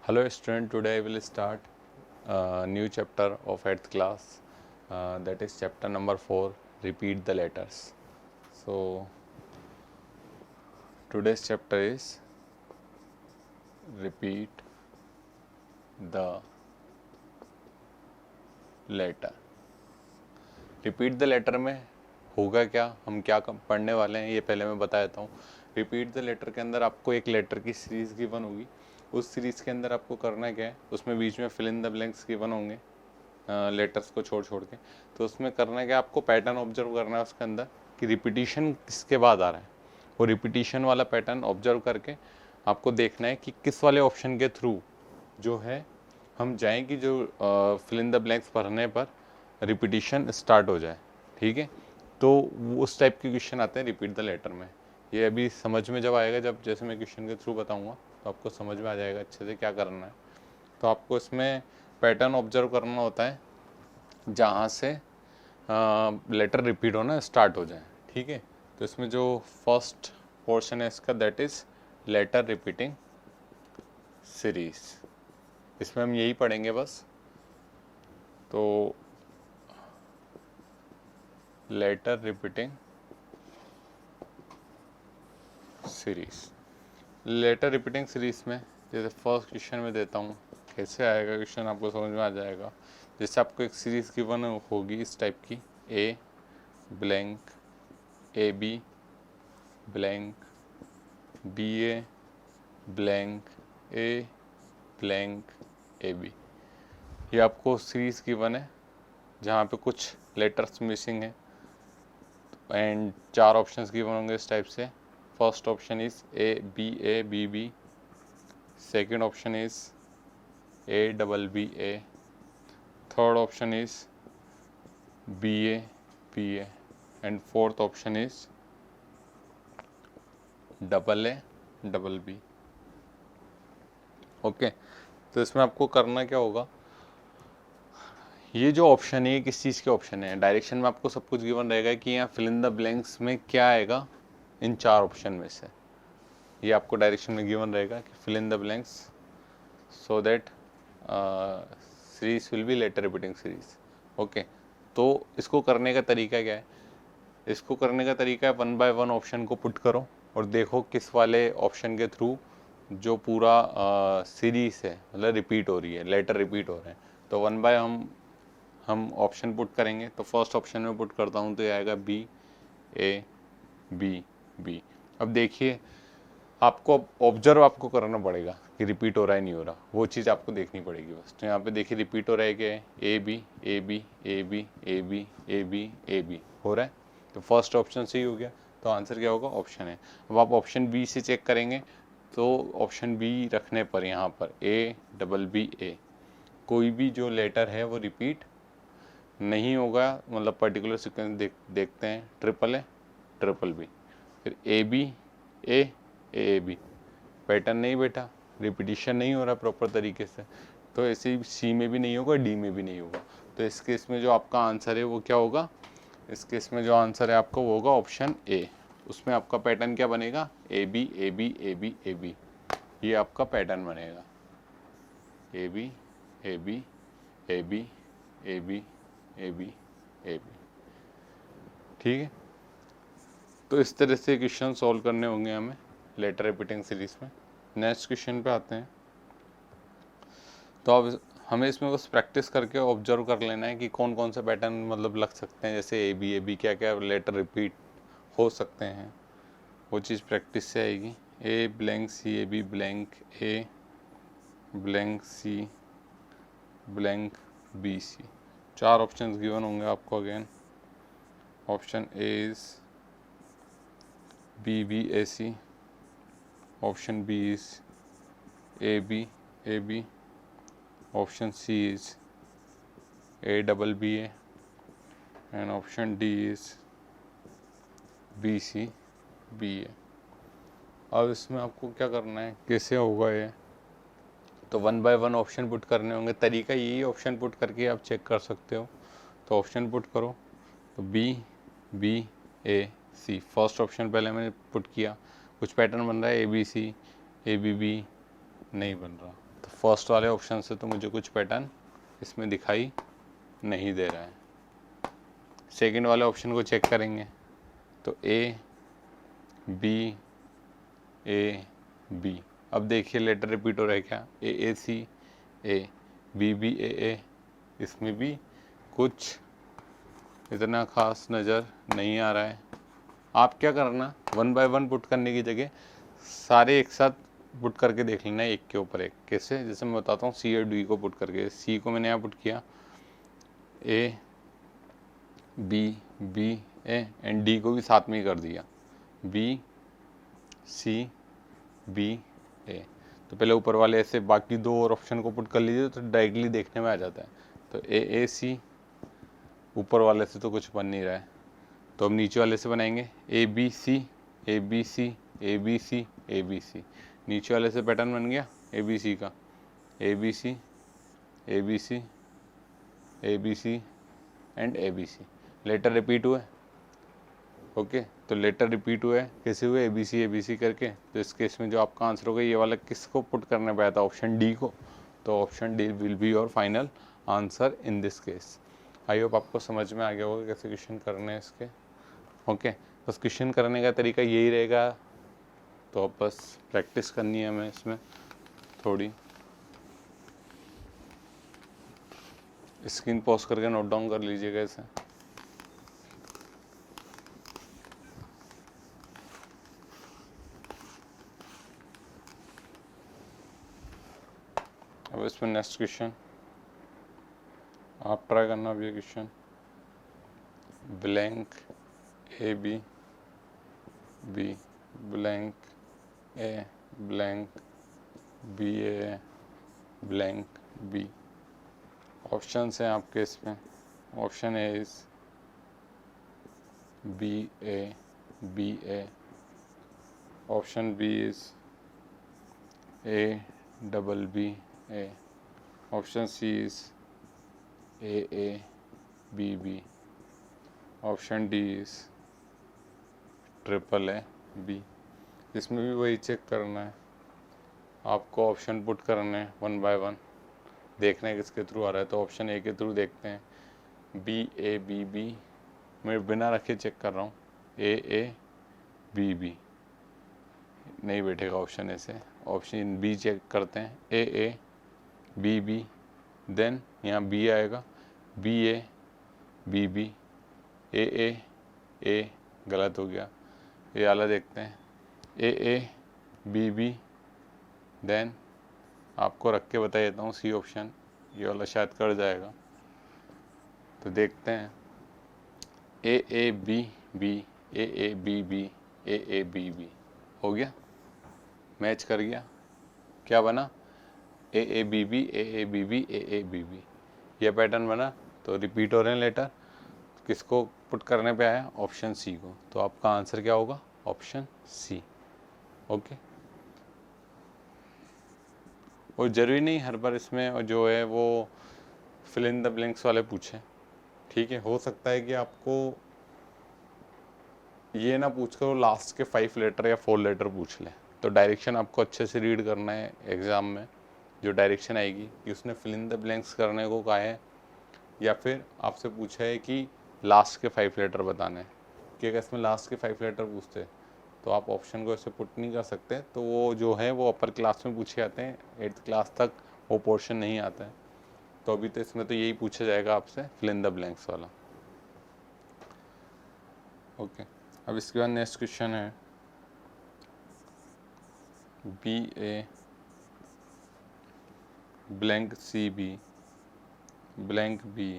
Hello student, today I will start a new chapter of 8th class, that is chapter number 4, repeat the letters. So today's chapter is repeat the letter. Repeat the letter में होगा क्या, हम क्या पढ़ने वाले हैं ये पहले मैं बता देता हूँ। रिपीट द लेटर के अंदर आपको एक लेटर की सीरीज़ गिवन होगी, उस सीरीज़ के अंदर आपको करना क्या है, उसमें बीच में fill in the blanks given होंगे लेटर्स को छोड़ छोड़ के। तो उसमें करना क्या, आपको पैटर्न ऑब्जर्व करना है उसके अंदर कि रिपीटिशन किसके बाद आ रहा है। वो रिपीटिशन वाला पैटर्न ऑब्जर्व करके आपको देखना है कि किस वाले ऑप्शन के थ्रू जो है हम जाएं कि जो फिल इन द ब्लैंक्स भरने पर रिपीटिशन स्टार्ट हो जाए। ठीक है, तो उस टाइप के क्वेश्चन आते हैं रिपीट द लेटर में। ये अभी समझ में जब आएगा, जब जैसे मैं क्वेश्चन के थ्रू बताऊंगा तो आपको समझ में आ जाएगा अच्छे से क्या करना है। तो आपको इसमें पैटर्न ऑब्जर्व करना होता है जहाँ से लेटर रिपीट होना स्टार्ट हो जाए। ठीक है, तो इसमें जो फर्स्ट पोर्शन है इसका, that is letter repeating series. इसमें हम यही पढ़ेंगे बस। तो letter repeating series, letter repeating series में जैसे फर्स्ट क्वेश्चन में देता हूँ, कैसे आएगा क्वेश्चन आपको समझ में आ जाएगा। जैसे आपको एक सीरीज गिवन होगी इस टाइप की, A blank A B blank B A blank A blank A B. ये आपको सीरीज गिवन है जहाँ पे कुछ लेटर्स मिसिंग है एंड 4 ऑप्शंस गिवन होंगे इस टाइप से। First option is A B B, second option is A double B A, third option is B A and fourth option is double A double B. Okay, तो इसमें आपको करना क्या होगा, ये जो ऑप्शन है ये किस चीज़ के ऑप्शन है। डायरेक्शन में आपको सब कुछ गिवन रहेगा कि यहाँ फिल इन द ब्लैंक्स में क्या आएगा इन 4 ऑप्शन में से। ये आपको डायरेक्शन में गिवन रहेगा कि fill in the blanks so that series will be letter repeating series. Okay, तो इसको करने का तरीका क्या है, इसको करने का तरीका है 1 बाय 1 ऑप्शन को पुट करो और देखो किस वाले ऑप्शन के थ्रू जो पूरा सीरीज है मतलब रिपीट हो रही है, लेटर रिपीट हो रहे हैं। तो 1 बाय हम ऑप्शन पुट करेंगे। तो फर्स्ट ऑप्शन में पुट करता हूँ तो ये आएगा बी ए बी बी। अब देखिए, आपको ऑब्जर्व आपको करना पड़ेगा कि रिपीट हो रहा है नहीं हो रहा, वो चीज़ आपको देखनी पड़ेगी बस। तो यहाँ पे देखिए रिपीट हो रहा है कि A B A B A B A B A B A B हो रहा है। तो फर्स्ट ऑप्शन सही हो गया, तो आंसर क्या होगा, ऑप्शन है। अब आप ऑप्शन बी से चेक करेंगे तो ऑप्शन बी रखने पर यहाँ पर ए डबल बी ए कोई भी जो लेटर है वो रिपीट नहीं होगा, मतलब पर्टिकुलर सीक्वेंस देखते हैं ट्रिपल बी, फिर A B A B, pattern नहीं बैठा, रिपीटिशन नहीं हो रहा प्रॉपर तरीके से। तो ऐसे ही सी में भी नहीं होगा, डी में भी नहीं होगा। तो इस केस में जो आपका आंसर है वो क्या होगा, इस केस में जो आंसर है आपका वो होगा ऑप्शन ए। उसमें आपका पैटर्न क्या बनेगा, A B A B A B A B, ये आपका पैटर्न बनेगा A B A B A B A B A B A B. ठीक है, तो इस तरह से क्वेश्चन सॉल्व करने होंगे हमें लेटर रिपीटिंग सीरीज में। नेक्स्ट क्वेश्चन पे आते हैं। तो अब हमें इसमें बस प्रैक्टिस करके ऑब्जर्व कर लेना है कि कौन कौन से पैटर्न मतलब लग सकते हैं, जैसे ए बी क्या क्या लेटर रिपीट हो सकते हैं, वो चीज़ प्रैक्टिस से आएगी। A blank C A B blank A blank C blank B C. 4 options given होंगे आपको again. Option A is B B A C, option B is A B, option C is A double B A and option D is B C B A. अब इसमें आपको क्या करना है, कैसे होगा ये, तो 1 बाय 1 ऑप्शन पुट करने होंगे। तरीका यही, ऑप्शन पुट करके आप चेक कर सकते हो। तो ऑप्शन पुट करो, तो B A C, first option पहले मैंने पुट किया, कुछ पैटर्न बन रहा है A B C A B B नहीं बन रहा। तो फर्स्ट वाले ऑप्शन से तो मुझे कुछ पैटर्न इसमें दिखाई नहीं दे रहा है। सेकंड वाले ऑप्शन को चेक करेंगे तो ए बी ए बी। अब देखिए लेटर रिपीट हो रहा है क्या, ए सी ए, बी ए, इसमें भी कुछ इतना खास नज़र नहीं आ रहा है। आप क्या करना, 1 बाय 1 पुट करने की जगह सारे एक साथ पुट करके देख लेना है, एक के ऊपर एक। कैसे, जैसे मैं बताता हूँ, सी और डी को पुट करके। सी को मैंने यहाँ पुट किया, A B A, and D को भी साथ में ही कर दिया, बी सी बी ए। तो पहले ऊपर वाले ऐसे बाकी दो और ऑप्शन को पुट कर लीजिए तो डायरेक्टली देखने में आ जाता है। तो ए सी, ऊपर वाले से तो कुछ बन नहीं रहा है, तो अब नीचे वाले से बनाएंगे, A B C A B C A B C A B C. नीचे वाले से पैटर्न बन गया ए बी सी का, A B C A B C A B C and A B C. Letter repeat हुए, ओके। तो letter repeat हुए कैसे हुए, ए बी सी करके। तो इस केस में जो आपका आंसर होगा ये वाला किसको पुट करने पे आया था, ऑप्शन डी को। तो option D will be your final answer in this case. I hope आपको समझ में आ गया होगा कैसे क्वेश्चन करने हैं इसके, ओके। बस क्वेश्चन करने का तरीका यही रहेगा, तो अब बस प्रैक्टिस करनी है हमें इसमें थोड़ी। स्क्रीन पॉज करके नोट डाउन कर लीजिएगा इसे। अब इसमें नेक्स्ट क्वेश्चन आप ट्राई करना। अब ये question, blank A B B blank A blank B A blank B. Option हैं आपके इसमें, option A is B A, option B is A double B A, option C is A B B, option D is triple A B. इसमें भी वही check करना है आपको, option put करने हैं 1 बाय 1, देखना है किसके थ्रू आ रहा है। तो ऑप्शन ए के थ्रू देखते हैं, बी बी, मैं बिना रखे चेक कर रहा हूँ, ए बी नहीं बैठेगा ऑप्शन ए से। ऑप्शन बी चेक करते हैं, ए बी, देन यहाँ बी आएगा, बी बी, ए गलत हो गया, ये वाला देखते हैं, ए बी, देन आपको रख के बता देता हूँ सी ऑप्शन, ये वाला शायद कर जाएगा। तो देखते हैं, ए बी बी बी हो गया, मैच कर गया। क्या बना, ए बी बी ये पैटर्न बना। तो रिपीट हो रहे हैं लेटर, किसको पुट करने पे आया, ऑप्शन सी को। तो आपका आंसर क्या होगा, ऑप्शन सी, ओके। और ज़रूरी नहीं हर बार इसमें जो है वो फिल इन द ब्लैंक्स वाले पूछें, ठीक है। हो सकता है कि आपको ये ना पूछ कर वो लास्ट के 5 लेटर या 4 लेटर पूछ ले। तो डायरेक्शन आपको अच्छे से रीड करना है एग्ज़ाम में, जो डायरेक्शन आएगी कि उसने फिल इन द ब्लैंक्स करने को कहा है, या फिर आपसे पूछा है कि लास्ट के 5 लेटर बताने हैं। कि अगर इसमें लास्ट के 5 लेटर पूछते तो आप ऑप्शन को ऐसे पुट नहीं कर सकते। तो वो जो है वो अपर क्लास में पूछे जाते हैं, 8th क्लास तक वो पोर्शन नहीं आता है। तो अभी तो इसमें तो यही पूछा जाएगा आपसे, फिल इन द ब्लैंक्स वाला, ओके। अब इसके बाद नेक्स्ट क्वेश्चन है, B A blank C B blank B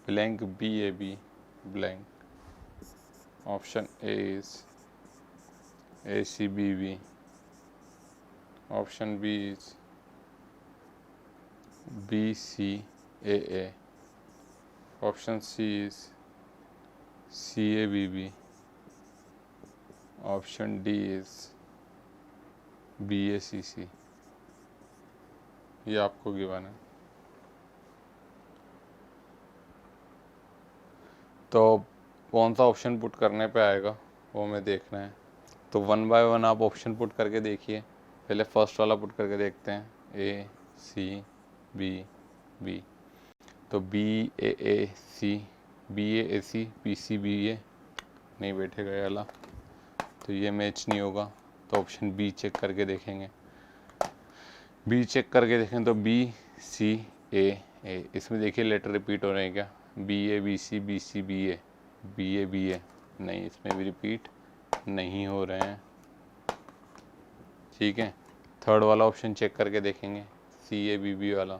blank B A B blank. Option A is A C B B, option B is B C A, option C is C A B B, option D is B A C C. ये आपको given है। तो कौन सा option put करने पे आएगा वो हमें देखना है। तो 1 बाय 1 आप ऑप्शन पुट करके देखिए, पहले फर्स्ट वाला पुट करके देखते हैं, ए सी बी बी, तो B A C, B A C, B C B A नहीं बैठेगा ये वाला, तो ये मैच नहीं होगा, तो ऑप्शन बी चेक करके देखेंगे। बी चेक करके देखें तो बी सी ए, इसमें देखिए लेटर रिपीट हो रहे हैं क्या, B A B C, B C B A, B A B A, नहीं इसमें भी रिपीट नहीं हो रहे हैं। ठीक है, थर्ड वाला ऑप्शन चेक करके देखेंगे, सी ए बी बी वाला,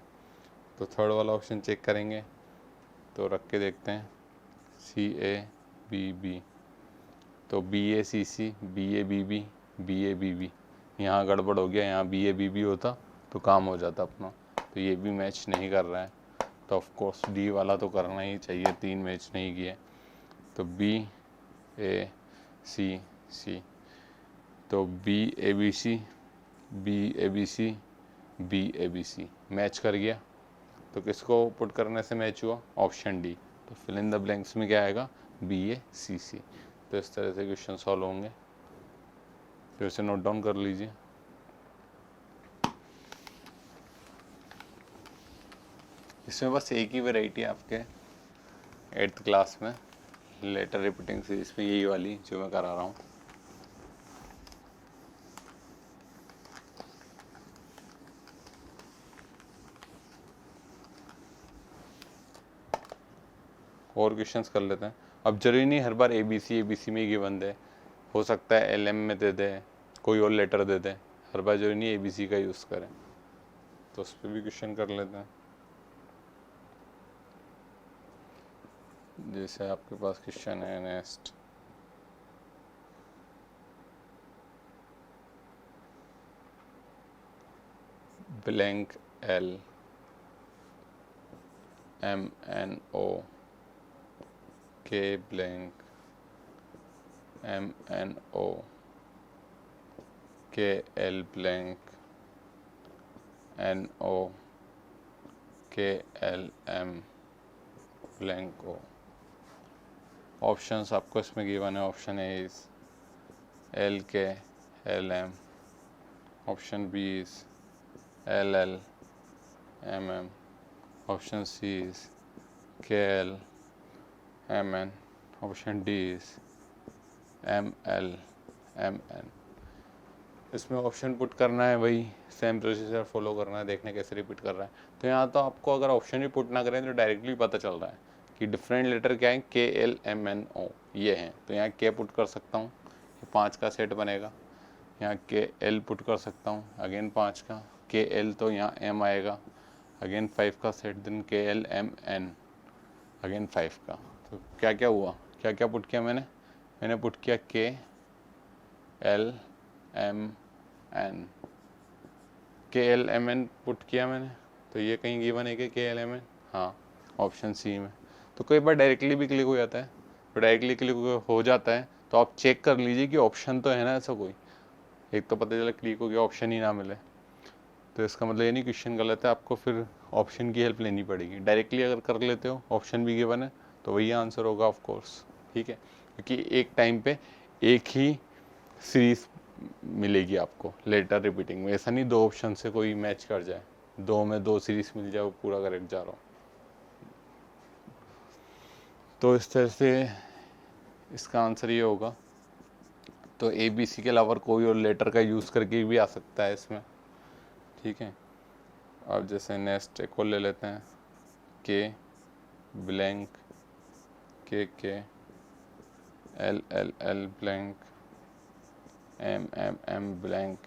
तो थर्ड वाला ऑप्शन चेक करेंगे, तो रख के देखते हैं, सी ए बी बी, तो B A C C, B A B B, B A B B, यहाँ गड़बड़ हो गया, यहाँ बी ए बी बी होता तो काम हो जाता अपना, तो ये भी मैच नहीं कर रहा है, तो ऑफ कोर्स डी वाला तो करना ही चाहिए, 3 मैच नहीं किए, तो बी ए सी सी, तो B A B C, B A B C, B A B C match कर गया, तो किसको पुट करने से मैच हुआ, ऑप्शन डी, तो फिल इन द ब्लैंक्स में क्या आएगा, बी ए सी सी। तो इस तरह से क्वेश्चन सॉल्व होंगे, तो इसे नोट डाउन कर लीजिए। इसमें बस एक ही वैरायटी है आपके 8th क्लास में, लेटर रिपीटिंग सीरीज में, यही वाली जो मैं करा रहा हूँ। और क्वेश्चंस कर लेते हैं। अब जरूरी नहीं हर बार ए बी सी में ही गिवन दे, हो सकता है एल एम में दे दे, कोई और लेटर दे दे, हर बार जरूरी नहीं ए बी सी का यूज़ करें, तो उस पर भी क्वेश्चन कर लेते हैं। जैसे आपके पास क्वेश्चन है next, blank L M N O K blank M N O K L blank N O K L M blank O. Options आपको इसमें गिवन है, option A is L K L M, option B is L L M M, option C is K L M N, option D is M L M N. इसमें option put करना है, वही same procedure follow करना है, देखने कैसे repeat कर रहा है। तो यहाँ तो आपको अगर ऑप्शन भी पुट ना करें तो डायरेक्टली पता चल रहा है कि डिफरेंट लेटर क्या है, के एल एम एन ओ ये हैं, तो यहाँ के पुट कर सकता हूँ, ये 5 का सेट बनेगा, यहाँ के एल पुट कर सकता हूँ, अगेन 5 का, के एल तो यहाँ एम आएगा, अगेन 5 का सेट, देन के एल एम एन, अगेन 5 का। तो क्या क्या हुआ, क्या क्या पुट किया मैंने पुट किया के एल एम एन, के एल एम एन पुट किया मैंने, तो ये कहीं गिवन है कि के एल एम एन, हाँ ऑप्शन सी में। तो कई बार डायरेक्टली भी क्लिक हो जाता है, तो डायरेक्टली क्लिक हो जाता है तो आप चेक कर लीजिए कि ऑप्शन तो है ना ऐसा कोई, एक तो पता चला क्लिक हो गया ऑप्शन ही ना मिले, तो इसका मतलब ये नहीं क्वेश्चन गलत है, आपको फिर ऑप्शन की हेल्प लेनी पड़ेगी। डायरेक्टली अगर कर लेते हो, ऑप्शन भी गिवन है, तो वही आंसर होगा ऑफ कोर्स, ठीक है, क्योंकि एक टाइम पे एक ही सीरीज मिलेगी आपको लेटर रिपीटिंग में, ऐसा नहीं 2 ऑप्शन से कोई मैच कर जाए, 2 में 2 सीरीज मिल जाए, वो पूरा करेक्ट जा रहा हूँ। तो इस तरह से इसका आंसर ये होगा। तो ए बी सी के अलावा कोई और लेटर का यूज़ करके भी आ सकता है इसमें, ठीक है। अब जैसे नेक्स्ट एक और ले लेते हैं, K blank K L L L blank M M M blank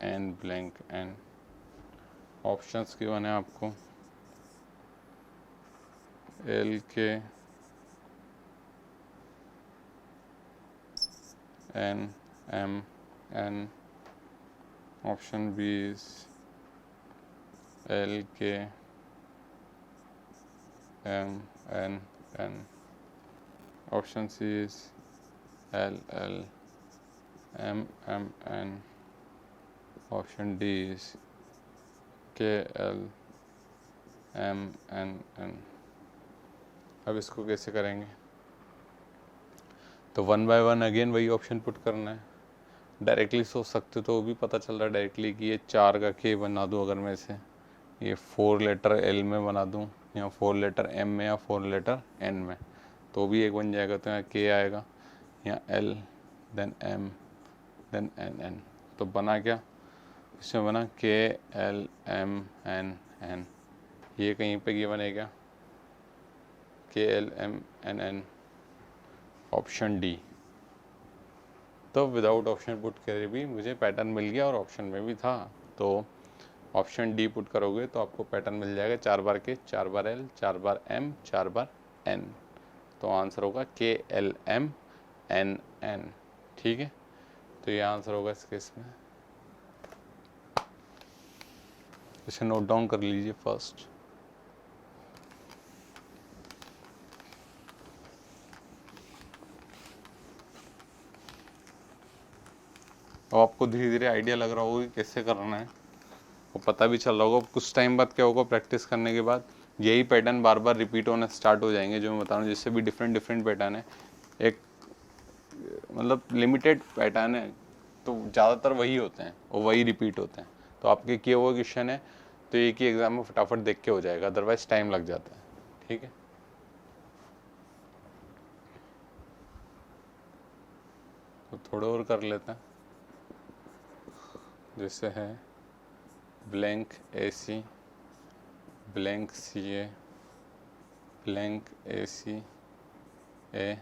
M blank N. Options की बने आपको, L K N M N, option B is L K M N N, option C is L L M M N, option D is K L M N N. अब इसको कैसे करेंगे, तो 1 by 1 again वही option put करना है। Directly सोच सकते हो तो वो भी पता चल रहा है डायरेक्टली कि ये 4 का के बना दूँ अगर मैं इसे ये 4 लेटर एल में बना दूँ या 4 लेटर एम में या 4 लेटर एन में, तो भी एक बन जाएगा। तो यहाँ के आएगा, यहाँ L, then M, then N N. तो बना क्या, इसमें बना के एल एम एन एन। ये कहीं पे गिवन है क्या, K L M N N, option D. तो विदाउट ऑप्शन पुट करे भी मुझे पैटर्न मिल गया और ऑप्शन में भी था, तो ऑप्शन डी पुट करोगे तो आपको पैटर्न मिल जाएगा 4 बार के, 4 बार एल, 4 बार एम, 4 बार एन। तो आंसर होगा के एल एम एन एन। ठीक है, तो ये आंसर होगा इस केस में। इसे नोट डाउन कर लीजिए फर्स्ट। अब आपको धीरे धीरे आइडिया लग रहा होगा कि कैसे करना है, वो पता भी चल रहा होगा। कुछ टाइम बाद क्या होगा, प्रैक्टिस करने के बाद यही पैटर्न बार बार रिपीट होना स्टार्ट हो जाएंगे, जो मैं बता रहा हूँ। जिससे भी डिफरेंट डिफरेंट पैटर्न है, एक मतलब लिमिटेड पैटर्न है, तो ज़्यादातर वही होते हैं और वही रिपीट होते हैं। तो आपके किए हुए क्वेश्चन है तो एक ही एग्जाम में फटाफट देख के हो जाएगा, अदरवाइज टाइम लग जाता है। ठीक है, तो थोड़े और कर लेते हैं। जैसे है blank A C, blank C A, blank A C A,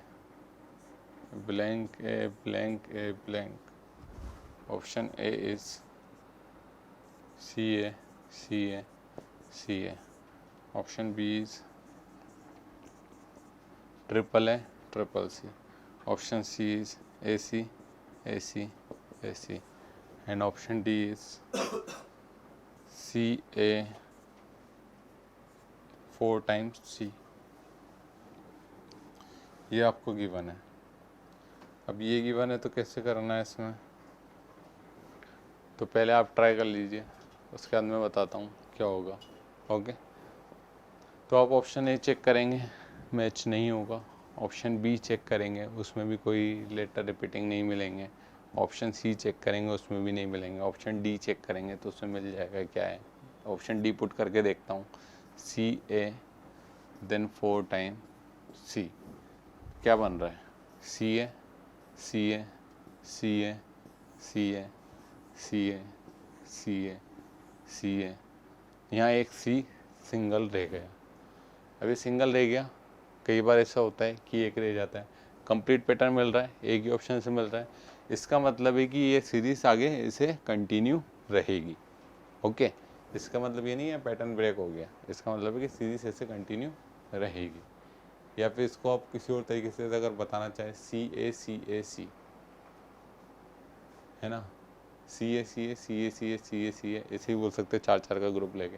blank A, blank A, blank. Option A is C A, C A, C A. Option B is triple A, triple C. Option C is A C, A C, A C. And option D is C A 4 times C. ये आपको given है। अब ये given है तो कैसे करना है इसमें, तो पहले आप ट्राई कर लीजिए, उसके बाद मैं बताता हूँ क्या होगा। ओके, तो आप ऑप्शन ए चेक करेंगे, मैच नहीं होगा। ऑप्शन बी चेक करेंगे, उसमें भी कोई लेटर रिपीटिंग नहीं मिलेंगे। ऑप्शन सी चेक करेंगे, उसमें भी नहीं मिलेंगे। ऑप्शन डी चेक करेंगे तो उसमें मिल जाएगा। क्या है, ऑप्शन डी पुट करके देखता हूँ, सी ए देन 4 टाइम सी। क्या बन रहा है, सी A, C A, C A, C A, C A, C A, C ए। यहाँ एक सी सिंगल रह गया। अभी सिंगल रह गया, कई बार ऐसा होता है कि एक रह जाता है। कंप्लीट पैटर्न मिल रहा है, एक ही ऑप्शन से मिल रहा है, इसका मतलब है कि ये सीरीज आगे इसे कंटिन्यू रहेगी। ओके, इसका मतलब ये नहीं है पैटर्न ब्रेक हो गया, इसका मतलब है कि सीरीज ऐसे कंटिन्यू रहेगी। या फिर इसको आप किसी और तरीके से अगर बताना चाहें, सी ए सी ए सी, है ना, सी A C A C A C A C A C ए, ऐसे ही बोल सकते हैं 4-4 का ग्रुप लेके।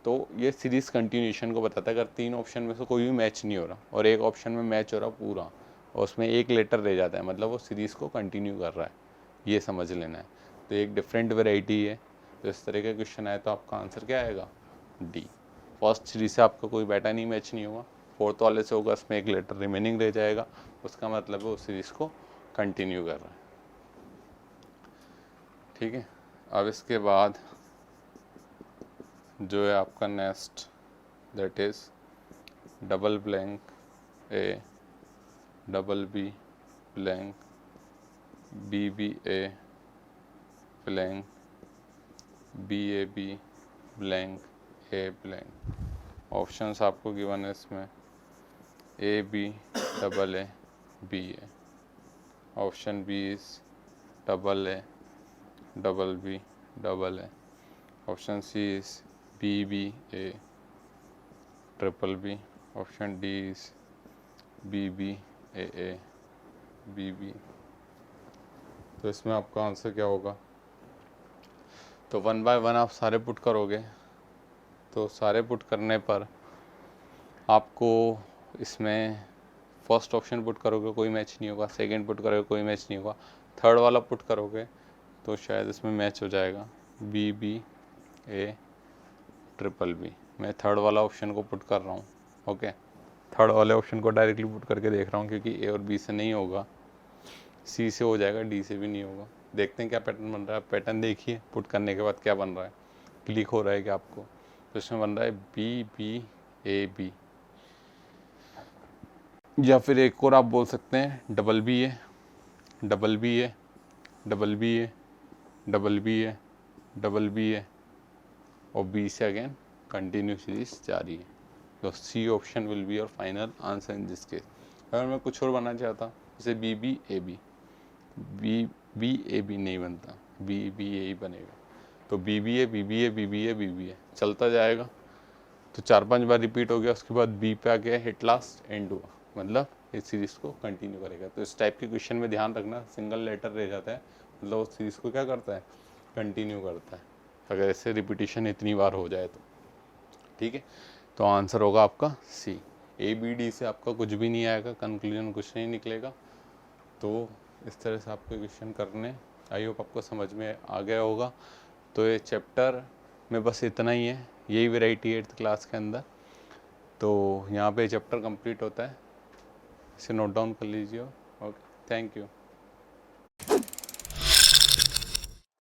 तो ये सीरीज कंटिन्यूशन को बताता है। अगर 3 ऑप्शन में से कोई भी मैच नहीं हो रहा और एक ऑप्शन में मैच हो रहा पूरा और उसमें एक लेटर रह जाता है, मतलब वो सीरीज़ को कंटिन्यू कर रहा है, ये समझ लेना है। तो एक डिफरेंट वेराइटी है। तो इस तरह का क्वेश्चन आए तो आपका आंसर क्या आएगा, डी। फर्स्ट सीरीज से आपका कोई पैटर्न ही मैच नहीं होगा, फोर्थ वाले से होगा, उसमें एक लेटर रिमेनिंग रह जाएगा, उसका मतलब है उस सीरीज़ को कंटिन्यू कर रहा है। ठीक है, अब इसके बाद जो है आपका next, that is double blank A, double B blank, B B A blank, B A B blank, A blank. Options आपको गिवन है इसमें, A B double A B A. Option B is double A double B double A. Option C is B B A triple B. Option D is B B A B B. तो इसमें आपका answer क्या होगा, तो 1 by 1 आप सारे put करोगे, तो सारे पुट करने पर आपको इसमें फर्स्ट ऑप्शन पुट करोगे कोई मैच नहीं होगा, सेकंड पुट करोगे कोई मैच नहीं होगा, थर्ड वाला पुट करोगे तो शायद इसमें मैच हो जाएगा, B B A triple B. मैं थर्ड वाला ऑप्शन को पुट कर रहा हूँ। ओके, थर्ड वाले ऑप्शन को डायरेक्टली पुट करके देख रहा हूँ, क्योंकि ए और बी से नहीं होगा, सी से हो जाएगा, डी से भी नहीं होगा, देखते हैं क्या पैटर्न बन रहा है। पैटर्न देखिए, पुट करने के बाद क्या बन रहा है, क्लिक हो रहा है क्या आपको। तो इसमें बन रहा है बी बी ए बी, या फिर एक और आप बोल सकते हैं double B A, double B A, double B A, double B A, double B A, और बी से अगेन कंटिन्यू सीरीज जारी है। तो C option will be your final answer in this case. अगर मैं कुछ और बनाना चाहता हूँ, जैसे B B A B, B B A B नहीं बनता, बी बी ए ही बनेगा। तो B B A B B A B B A B B ए चलता जाएगा। तो 4-5 बार रिपीट हो गया, उसके बाद बी पे आ गया, हिट लास्ट एंड हुआ, मतलब इस सीरीज़ को कंटिन्यू करेगा। तो इस टाइप के क्वेश्चन में ध्यान रखना, सिंगल लेटर रह जाता है, मतलब उस सीरीज़ को क्या करता है, कंटिन्यू करता है, अगर ऐसे रिपीटिशन इतनी बार हो जाए तो। ठीक है, तो आंसर होगा आपका सी। ए बी डी से आपका कुछ भी नहीं आएगा, कंक्लूजन कुछ नहीं निकलेगा। तो इस तरह से आपको क्वेश्चन करने, आई होप आपको समझ में आ गया होगा। तो ये चैप्टर में बस इतना ही है, यही वैरायटी 8th क्लास के अंदर। तो यहाँ पे चैप्टर कंप्लीट होता है, इसे नोट डाउन कर लीजिए। Okay, thank you.